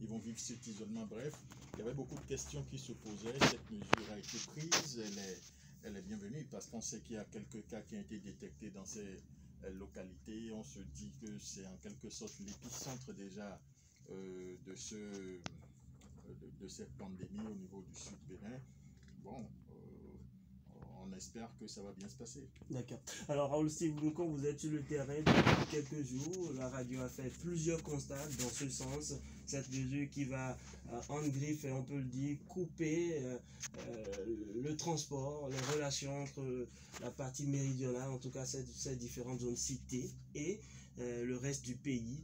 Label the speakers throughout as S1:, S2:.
S1: ils vont vivre cet isolement. Bref, il y avait beaucoup de questions qui se posaient. Cette mesure a été prise, elle est bienvenue parce qu'on sait qu'il y a quelques cas qui ont été détectés dans ces localités. On se dit que c'est en quelque sorte l'épicentre déjà de cette pandémie au niveau du Sud Bénin. Bon, on espère que ça va bien se passer.
S2: D'accord. Alors, Raoul Steve-Bounko, vous êtes sur le terrain depuis quelques jours. La radio a fait plusieurs constats dans ce sens. Cette mesure qui va, en griffe, on peut le dire, couper le transport, les relations entre la partie méridionale, en tout cas ces différentes zones citées, et le reste du pays.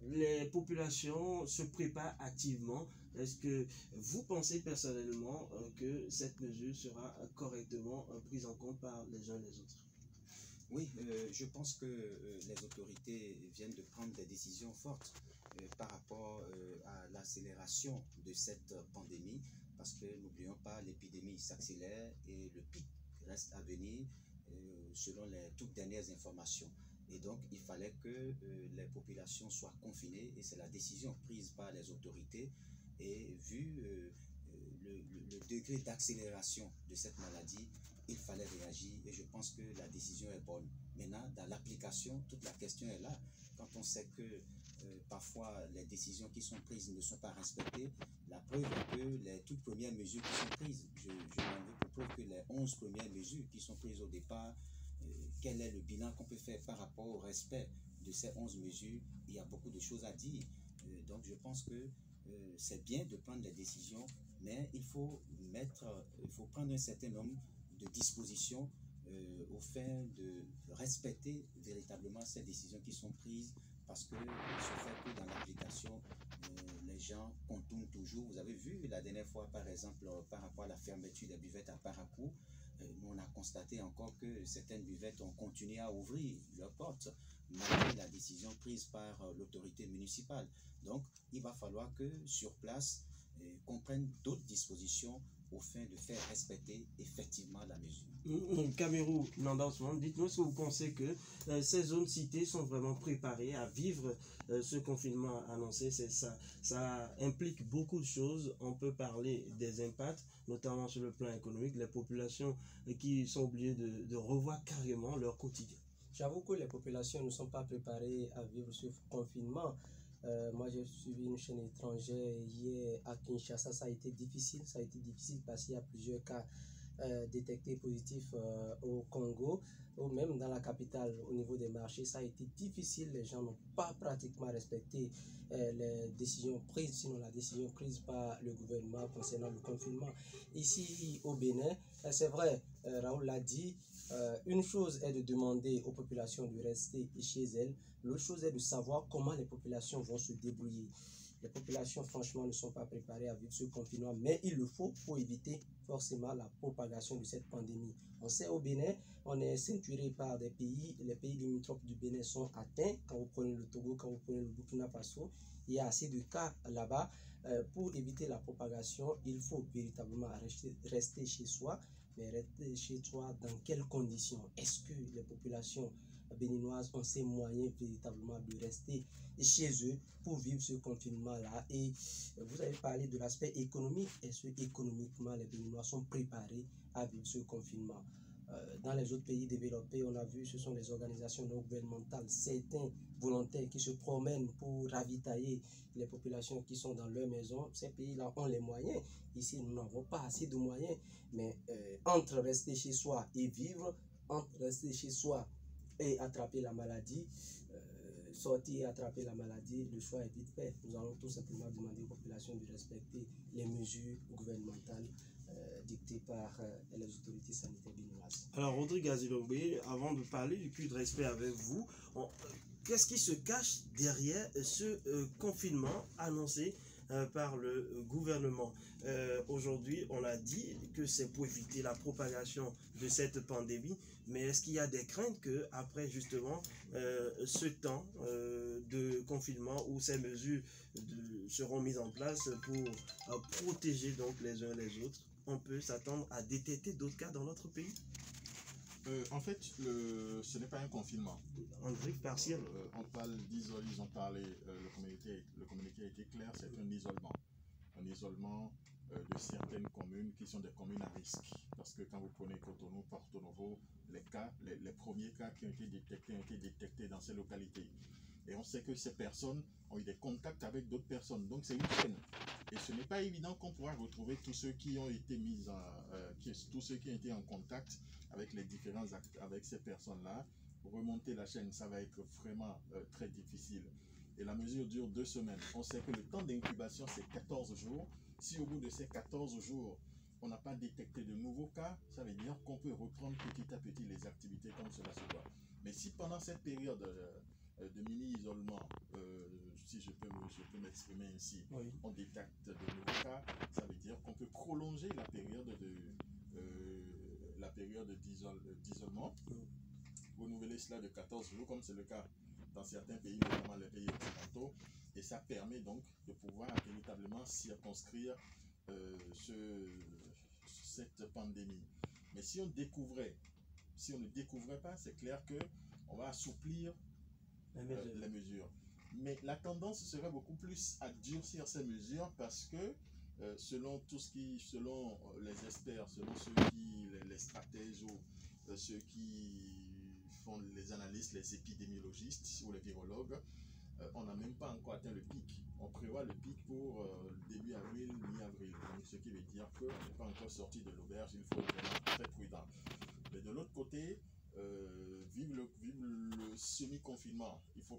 S2: Les populations se préparent activement. Est-ce que vous pensez personnellement que cette mesure sera correctement prise en compte par les uns et les autres?
S3: Oui, je pense que les autorités viennent de prendre des décisions fortes par rapport à l'accélération de cette pandémie, parce que n'oublions pas, l'épidémie s'accélère et le pic reste à venir selon les toutes dernières informations. Et donc, il fallait que les populations soient confinées, et c'est la décision prise par les autorités. Et vu le degré d'accélération de cette maladie, il fallait réagir, et je pense que la décision est bonne. Maintenant, dans l'application, toute la question est là. Quand on sait que parfois les décisions qui sont prises ne sont pas respectées, la preuve est que les toutes premières mesures qui sont prises, je m'en veux pour preuve que les 11 premières mesures qui sont prises au départ, quel est le bilan qu'on peut faire par rapport au respect de ces 11 mesures? Il y a beaucoup de choses à dire. Donc je pense que c'est bien de prendre des décisions, mais il faut prendre un certain nombre de dispositions au fin de respecter véritablement ces décisions qui sont prises, parce que il se fait que dans l'application, les gens contournent toujours. Vous avez vu la dernière fois, par exemple, par rapport à la fermeture des buvettes à Parakou, on a constaté encore que certaines buvettes ont continué à ouvrir leurs portes malgré la décision prise par l'autorité municipale. Donc, il va falloir que sur place, qu'on prenne d'autres dispositions au fin de faire respecter effectivement la mesure.
S2: Cameroun, dites-nous si vous pensez que ces zones citées sont vraiment préparées à vivre ce confinement annoncé. Ça implique beaucoup de choses. On peut parler des impacts, notamment sur le plan économique, les populations qui sont obligées de revoir carrément leur quotidien.
S4: J'avoue que les populations ne sont pas préparées à vivre ce confinement. Moi, j'ai suivi une chaîne étrangère hier à Kinshasa. Ça a été difficile. Ça a été difficile parce qu'il y a plusieurs cas détectés positifs au Congo, ou même dans la capitale, au niveau des marchés. Ça a été difficile. Les gens n'ont pas pratiquement respecté les décisions prises, sinon la décision prise par le gouvernement concernant le confinement. Ici, au Bénin, c'est vrai, Raoul l'a dit, une chose est de demander aux populations de rester chez elles, l'autre chose est de savoir comment les populations vont se débrouiller. Les populations, franchement, ne sont pas préparées à vivre ce confinement, mais il le faut pour éviter forcément la propagation de cette pandémie. On sait au Bénin, on est ceinturé par des pays, les pays limitrophes du Bénin sont atteints. Quand vous prenez le Togo, quand vous prenez le Burkina Faso, il y a assez de cas là-bas. Pour éviter la propagation, il faut véritablement rester chez soi. Mais rester chez soi, dans quelles conditions? Est-ce que les populations béninoises ont ces moyens véritablement de rester chez eux pour vivre ce confinement-là? Et vous avez parlé de l'aspect économique. Est-ce que économiquement les Béninois sont préparés à vivre ce confinement? Dans les autres pays développés, on a vu, ce sont les organisations non gouvernementales, certains volontaires qui se promènent pour ravitailler les populations qui sont dans leur maison. Ces pays-là ont les moyens. Ici, nous n'avons pas assez de moyens. Mais entre rester chez soi et vivre, entre rester chez soi et attraper la maladie, sortir et attraper la maladie, le choix est vite fait. Nous allons tout simplement demander aux populations de respecter les mesures gouvernementales dictées par les autorités sanitaires béninoises.
S2: Alors, Rodrigue Azilombe, avant de parler du cul de respect avec vous, qu'est-ce qui se cache derrière ce confinement annoncé par le gouvernement? Aujourd'hui, on a dit que c'est pour éviter la propagation de cette pandémie, mais est-ce qu'il y a des craintes qu'après justement ce temps de confinement où ces mesures seront mises en place pour protéger donc les uns les autres, on peut s'attendre à détecter d'autres cas dans notre pays?
S1: En fait, ce n'est pas un confinement.
S2: En griffe partielle.
S1: On parle d'isolement, ils ont parlé, le communiqué a été clair, c'est un isolement. Un isolement de certaines communes qui sont des communes à risque. Parce que quand vous prenez Cotonou, Porto Novo, les premiers cas qui ont été détectés dans ces localités. Et on sait que ces personnes ont eu des contacts avec d'autres personnes. Donc c'est une chaîne. Et ce n'est pas évident qu'on pourra retrouver tous ceux qui ont été tous ceux qui ont été en contact avec les différents actes, avec ces personnes-là. Remonter la chaîne, ça va être vraiment très difficile. Et la mesure dure 2 semaines. On sait que le temps d'incubation, c'est 14 jours. Si au bout de ces 14 jours, on n'a pas détecté de nouveaux cas, ça veut dire qu'on peut reprendre petit à petit les activités comme cela se doit. Mais si pendant cette période de mini-isolement, si je peux m'exprimer ainsi, oui, on détecte de nouveaux cas, ça veut dire qu'on peut prolonger la période d'isolement, renouveler cela de 14 jours, comme c'est le cas dans certains pays, notamment les pays occidentaux, et ça permet donc de pouvoir véritablement circonscrire cette pandémie. Mais si on ne découvrait pas, c'est clair qu'on va assouplir les mesures. Mais la tendance serait beaucoup plus à durcir ces mesures parce que selon les experts, selon les stratèges ou ceux qui font les analystes, les épidémiologistes ou les virologues, on n'a même pas encore atteint le pic. On prévoit le pic pour début avril, mi-avril. Donc ce qui veut dire qu'on n'est pas encore sorti de l'auberge, il faut être vraiment très prudent. Mais de l'autre côté, vive le semi-confinement, il faut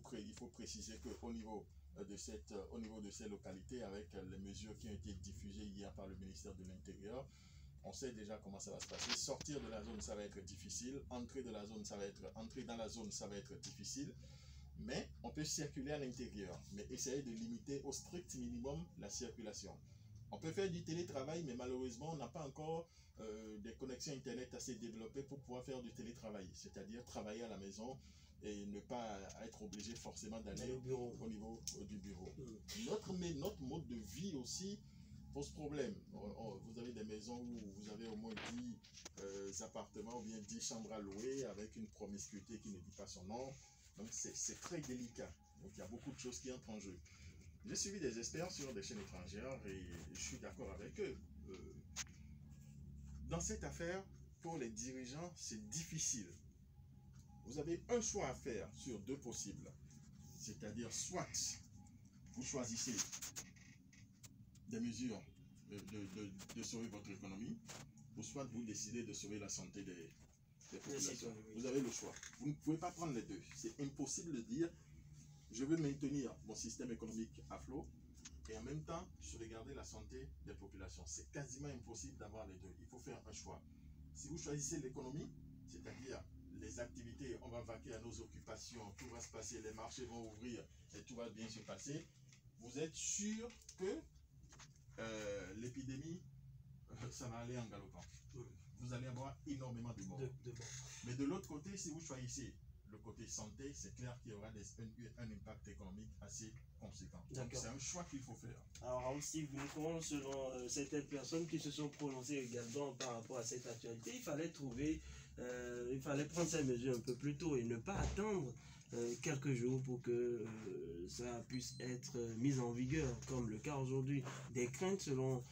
S1: préciser qu'au niveau de ces localités, avec les mesures qui ont été diffusées hier par le ministère de l'Intérieur, on sait déjà comment ça va se passer. Sortir de la zone, ça va être difficile. Entrer dans la zone, ça va être difficile. Mais on peut circuler à l'intérieur, mais essayer de limiter au strict minimum la circulation. On peut faire du télétravail, mais malheureusement, on n'a pas encore des connexions Internet assez développées pour pouvoir faire du télétravail, c'est-à-dire travailler à la maison et ne pas être obligé forcément d'aller au niveau du bureau. Notre mode de vie aussi pose problème. Vous avez des maisons où vous avez au moins 10 appartements ou bien 10 chambres à louer avec une promiscuité qui ne dit pas son nom. Donc c'est très délicat. Donc il y a beaucoup de choses qui entrent en jeu. J'ai suivi des experts sur des chaînes étrangères et je suis d'accord avec eux. Dans cette affaire, pour les dirigeants, c'est difficile. Vous avez un choix à faire sur 2 possibles. C'est-à-dire soit vous choisissez des mesures de sauver votre économie, ou soit vous décidez de sauver la santé des populations. Vous avez le choix. Vous ne pouvez pas prendre les deux. C'est impossible de dire je veux maintenir mon système économique à flot et en même temps sauvegarder la santé des populations. C'est quasiment impossible d'avoir les deux. Il faut faire un choix. Si vous choisissez l'économie, c'est-à-dire les activités, on va vaquer à nos occupations, tout va se passer, les marchés vont ouvrir et tout va bien se passer, vous êtes sûr que l'épidémie, ça va aller en galopant. Vous allez avoir énormément de morts. Mais de l'autre côté, si vous choisissez le côté santé, c'est clair qu'il y aura un impact économique assez conséquent. Donc c'est un choix qu'il faut faire.
S2: Alors aussi, selon certaines personnes qui se sont prononcées également par rapport à cette actualité, il fallait prendre ces mesures un peu plus tôt et ne pas attendre quelques jours pour que ça puisse être mis en vigueur, comme le cas aujourd'hui. Des craintes selon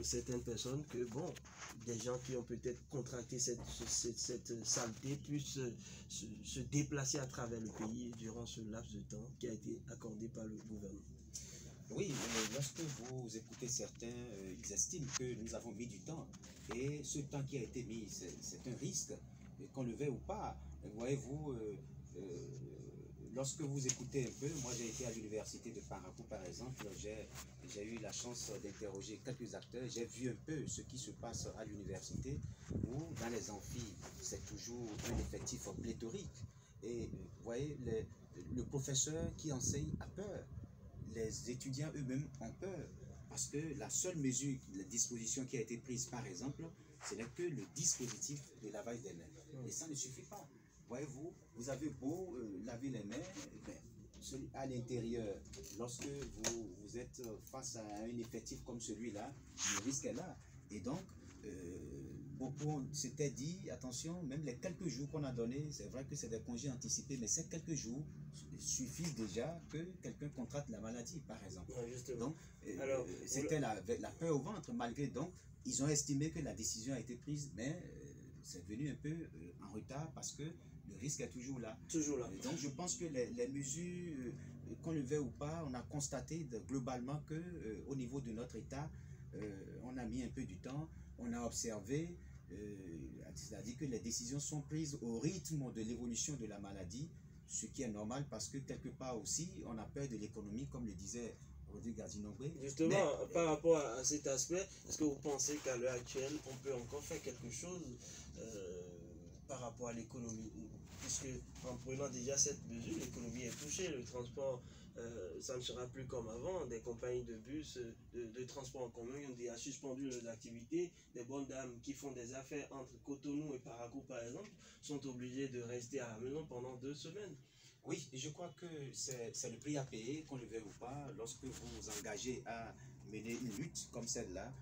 S2: certaines personnes que, bon, des gens qui ont peut-être contracté cette saleté puissent se déplacer à travers le pays durant ce laps de temps qui a été accordé par le gouvernement.
S3: Oui, lorsque vous écoutez certains, ils estiment que nous avons mis du temps. Et ce temps qui a été mis, c'est un risque, qu'on le veuille ou pas. Voyez-vous, lorsque vous écoutez un peu, moi j'ai été à l'université de Parakou par exemple, j'ai eu la chance d'interroger quelques acteurs, j'ai vu un peu ce qui se passe à l'université, où dans les amphis, c'est toujours un effectif pléthorique. Et vous voyez, le professeur qui enseigne a peur, les étudiants eux-mêmes ont peur, parce que la seule mesure, la disposition qui a été prise par exemple, ce n'est que le dispositif de lavage des mains. Et ça ne suffit pas. Voyez-vous, vous avez beau laver les mains, à l'intérieur, lorsque vous êtes face à un effectif comme celui-là, le risque est là. Et donc, beaucoup s'étaient dit, attention, même les quelques jours qu'on a donnés, c'est vrai que c'est des congés anticipés, mais ces quelques jours suffisent déjà que quelqu'un contracte la maladie, par exemple.
S2: Ouais, justement.
S3: Donc,
S2: Alors,
S3: c'était la peur au ventre, malgré, donc, ils ont estimé que la décision a été prise, mais c'est venu un peu en retard parce que le risque est toujours là.
S2: Toujours là.
S3: Donc, je pense que les mesures, qu'on le veuille ou pas, on a constaté globalement que au niveau de notre État, on a mis un peu du temps, on a observé, c'est-à-dire que les décisions sont prises au rythme de l'évolution de la maladie, ce qui est normal parce que quelque part aussi, on a peur de l'économie, comme le disait Rodrigue Gazinogbe.
S2: Justement, par rapport à cet aspect, est-ce que vous pensez qu'à l'heure actuelle, on peut encore faire quelque chose par rapport à l'économie? Puisque en prenant déjà cette mesure, l'économie est touchée, le transport, ça ne sera plus comme avant. Des compagnies de bus, de transport en commun ont suspendu leurs activités. Des bonnes dames qui font des affaires entre Cotonou et Parakou, par exemple, sont obligées de rester à la maison pendant 2 semaines.
S3: Oui, je crois que c'est le prix à payer, qu'on le veuille ou pas, lorsque vous vous engagez à mener une lutte comme celle-là,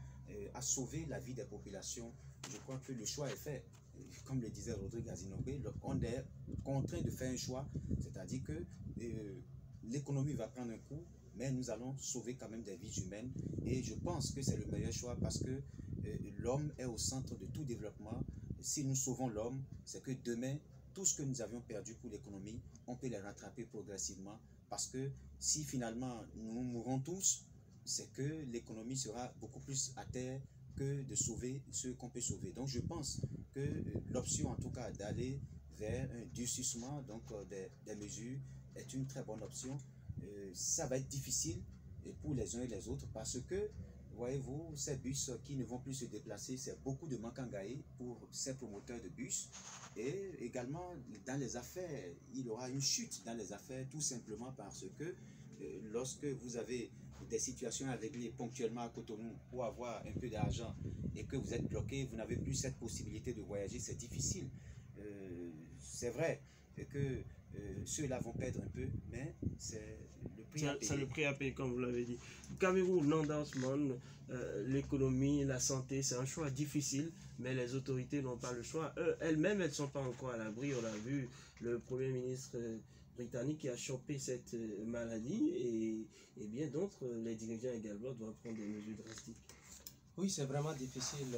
S3: à sauver la vie des populations. Je crois que le choix est fait. Comme le disait Rodrigue Gazinogbe, on est contraint de faire un choix, c'est-à-dire que l'économie va prendre un coup, mais nous allons sauver quand même des vies humaines. Et je pense que c'est le meilleur choix parce que l'homme est au centre de tout développement. Si nous sauvons l'homme, c'est que demain, tout ce que nous avions perdu pour l'économie, on peut les rattraper progressivement. Parce que si finalement nous mourons tous, c'est que l'économie sera beaucoup plus à terre que de sauver ceux qu'on peut sauver. Donc je pense que l'option en tout cas d'aller vers un durcissement donc, des mesures est une très bonne option. Ça va être difficile pour les uns et les autres parce que, voyez-vous, ces bus qui ne vont plus se déplacer, c'est beaucoup de manque à gagner pour ces promoteurs de bus. Et également, dans les affaires, il y aura une chute dans les affaires tout simplement parce que lorsque vous avez des situations à régler ponctuellement à Cotonou pour avoir un peu d'argent et que vous êtes bloqué, vous n'avez plus cette possibilité de voyager, c'est difficile. C'est vrai que ceux-là vont perdre un peu, mais c'est le prix à payer.
S2: C'est le prix à payer, comme vous l'avez dit. Qu'avez-vous, Nandasman, l'économie, la santé, c'est un choix difficile, mais les autorités n'ont pas le choix. Elles-mêmes, elles ne sont pas encore à l'abri. On a vu le Premier ministre britannique qui a chopé cette maladie et bien d'autres, les dirigeants également doivent prendre des mesures drastiques.
S4: Oui, c'est vraiment difficile,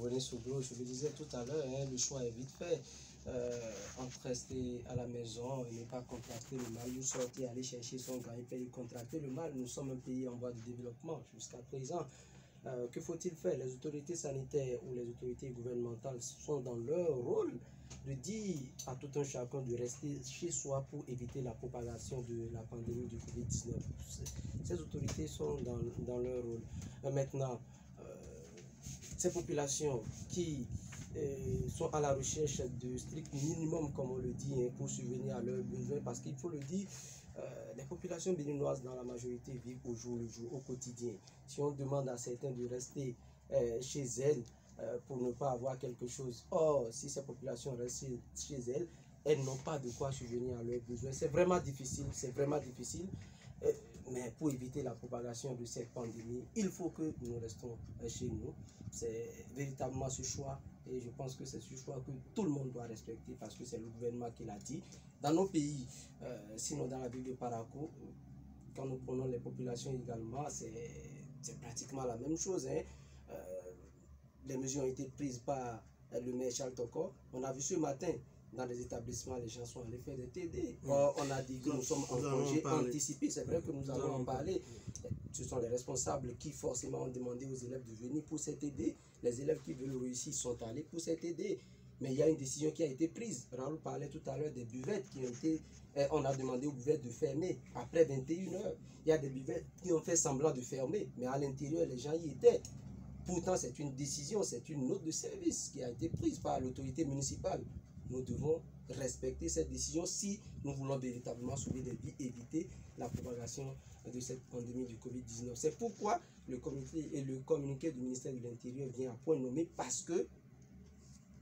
S4: René Soubro. Je le disais tout à l'heure, hein, le choix est vite fait. Entre rester à la maison et ne pas contracter le mal, nous sortir, aller chercher son gagne-pain et contracter le mal. Nous sommes un pays en voie de développement jusqu'à présent. Que faut-il faire? Les autorités sanitaires ou les autorités gouvernementales sont dans leur rôle de dire à tout un chacun de rester chez soi pour éviter la propagation de la pandémie du Covid-19. Ces autorités sont dans leur rôle. Maintenant, ces populations qui sont à la recherche de strict minimum, comme on le dit, hein, pour subvenir à leurs besoins, parce qu'il faut le dire, les populations béninoises dans la majorité vivent au jour le jour, au quotidien. Si on demande à certains de rester chez elles pour ne pas avoir quelque chose, or si ces populations restent chez elles, elles n'ont pas de quoi subvenir à leurs besoins. C'est vraiment difficile, mais pour éviter la propagation de cette pandémie, il faut que nous restons chez nous. C'est véritablement ce choix et je pense que c'est ce choix que tout le monde doit respecter parce que c'est le gouvernement qui l'a dit. Dans nos pays, sinon dans la ville de Parakou, quand nous prenons les populations également, c'est pratiquement la même chose. Hein. Les mesures ont été prises par le maire Charles Toko. On a vu ce matin, dans les établissements, les gens sont allés faire des TD. Or, on a dit que nous sommes en congé anticipé. C'est vrai que nous allons en parler. Ce sont les responsables qui forcément ont demandé aux élèves de venir pour cet TD. Les élèves qui veulent réussir sont allés pour cet TD. Mais il y a une décision qui a été prise. Raoul parlait tout à l'heure des buvettes qui ont été... on a demandé aux buvettes de fermer après 21 heures. Il y a des buvettes qui ont fait semblant de fermer, mais à l'intérieur, les gens y étaient. Pourtant, c'est une décision, c'est une note de service qui a été prise par l'autorité municipale. Nous devons respecter cette décision si nous voulons véritablement sauver des vies, éviter la propagation de cette pandémie du Covid-19. C'est pourquoi le communiqué du ministère de l'Intérieur vient à point nommé parce que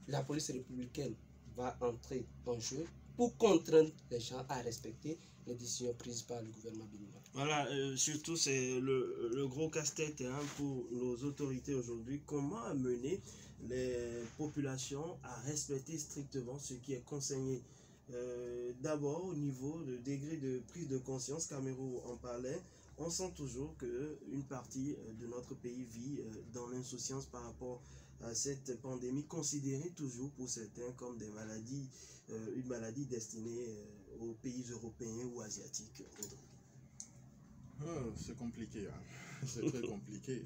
S4: la police républicaine va entrer en jeu pour contraindre les gens à respecter les décisions prises par le gouvernement béninois.
S2: Voilà, surtout c'est le gros casse-tête hein, pour nos autorités aujourd'hui. Comment amener les populations à respecter strictement ce qui est conseillé. D'abord, au niveau de degré de prise de conscience, Camero en parlait, on sent toujours qu'une partie de notre pays vit dans l'insouciance par rapport à cette pandémie, considérée toujours pour certains comme des maladies, une maladie destinée aux pays européens ou asiatiques.
S1: Oh, c'est compliqué, hein. C'est très compliqué.